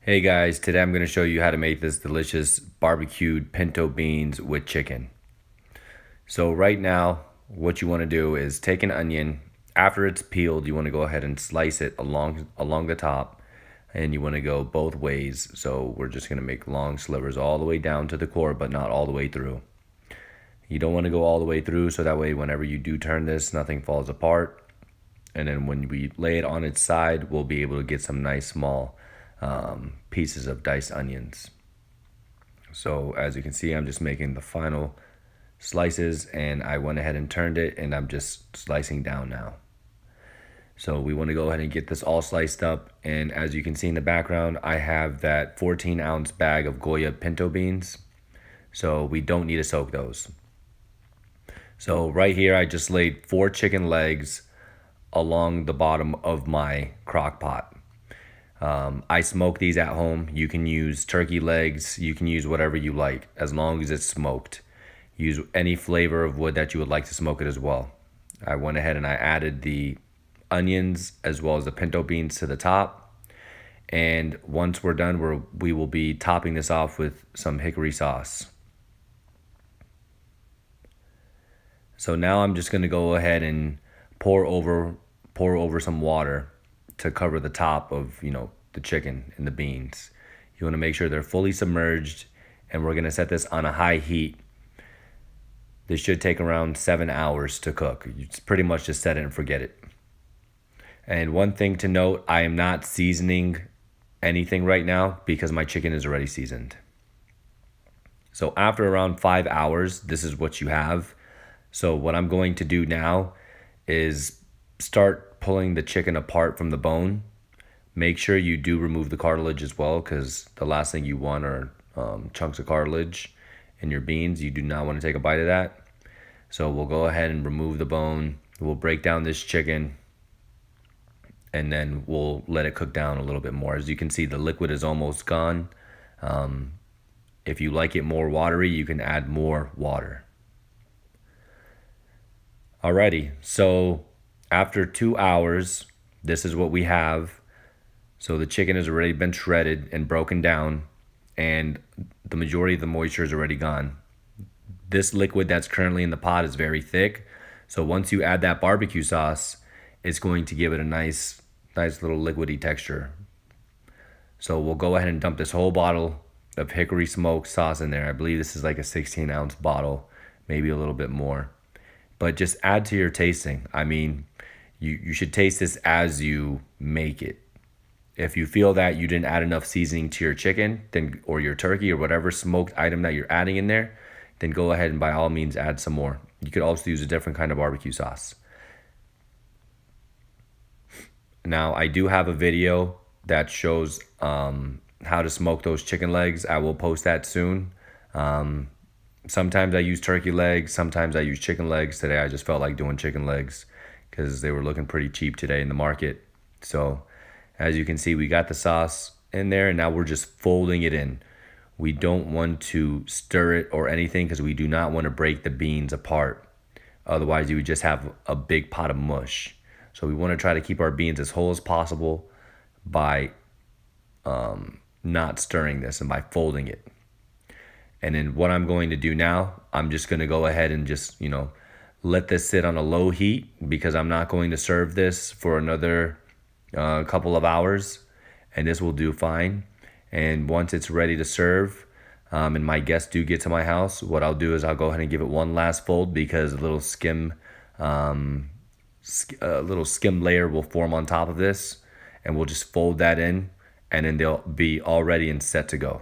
Hey guys, today I'm going to show you how to make this delicious barbecued pinto beans with chicken. So right now, what you want to do is take an onion. After it's peeled, you want to go ahead and slice it along the top, and you want to go both ways. So we're just going to make long slivers all the way down to the core, but not all the way through. You don't want to go all the way through, so that way whenever you do turn this, nothing falls apart. And then when we lay it on its side, we'll be able to get some nice small pieces of diced onions. So as you can see, I'm just making the final slices, and I went ahead and turned it, and I'm just slicing down now. So we want to go ahead and get this all sliced up, and as you can see in the background, I have that 14-ounce bag of Goya pinto beans. So we don't need to soak those. So right here, I just laid 4 chicken legs along the bottom of my crock pot. I smoke these at home. You can use turkey legs. You can use whatever you like as long as it's smoked. Use any flavor of wood that you would like to smoke it as well. I went ahead and I added the onions as well as the pinto beans to the top. And once we're done, we will be topping this off with some hickory sauce. So now I'm just going to go ahead and pour over some water to cover the top of, the chicken and the beans. You want to make sure they're fully submerged, and we're going to set this on a high heat. This should take around 7 hours to cook. You pretty much just set it and forget it. And one thing to note, I am not seasoning anything right now because my chicken is already seasoned. So after around 5 hours, this is what you have. So what I'm going to do now is start pulling the chicken apart from the bone. Make sure you do remove the cartilage as well, because the last thing you want are chunks of cartilage in your beans. You do not want to take a bite of that. So we'll go ahead and remove the bone. We'll break down this chicken, and then we'll let it cook down a little bit more. As you can see, the liquid is almost gone. If you like it more watery, you can add more water. Alrighty, so after 2 hours, this is what we have. So the chicken has already been shredded and broken down, and the majority of the moisture is already gone. This liquid that's currently in the pot is very thick. So once you add that barbecue sauce, it's going to give it a nice little liquidy texture. So we'll go ahead and dump this whole bottle of hickory smoked sauce in there. I believe this is like a 16-ounce bottle, maybe a little bit more. But just add to your tasting. I mean, you should taste this as you make it. If you feel that you didn't add enough seasoning to your chicken, then or your turkey or whatever smoked item that you're adding in there, then go ahead and by all means add some more. You could also use a different kind of barbecue sauce. Now, I do have a video that shows how to smoke those chicken legs. I will post that soon. Sometimes I use turkey legs, sometimes I use chicken legs. Today I just felt like doing chicken legs because they were looking pretty cheap today in the market. So as you can see, we got the sauce in there, and now we're just folding it in. We don't want to stir it or anything because we do not want to break the beans apart. Otherwise, you would just have a big pot of mush. So we want to try to keep our beans as whole as possible by not stirring this and by folding it. And then what I'm going to do now, I'm just going to go ahead and just, let this sit on a low heat because I'm not going to serve this for another couple of hours, and this will do fine. And once it's ready to serve, and my guests do get to my house, what I'll do is I'll go ahead and give it one last fold because a little skim layer will form on top of this, and we'll just fold that in, and then they'll be all ready and set to go.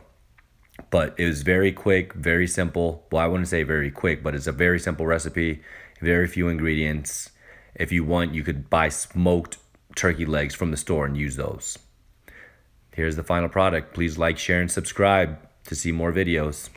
But it was very quick, very simple. Well, I wouldn't say very quick, but it's a very simple recipe, very few ingredients. If you want, you could buy smoked turkey legs from the store and use those. Here's the final product. Please like, share, and subscribe to see more videos.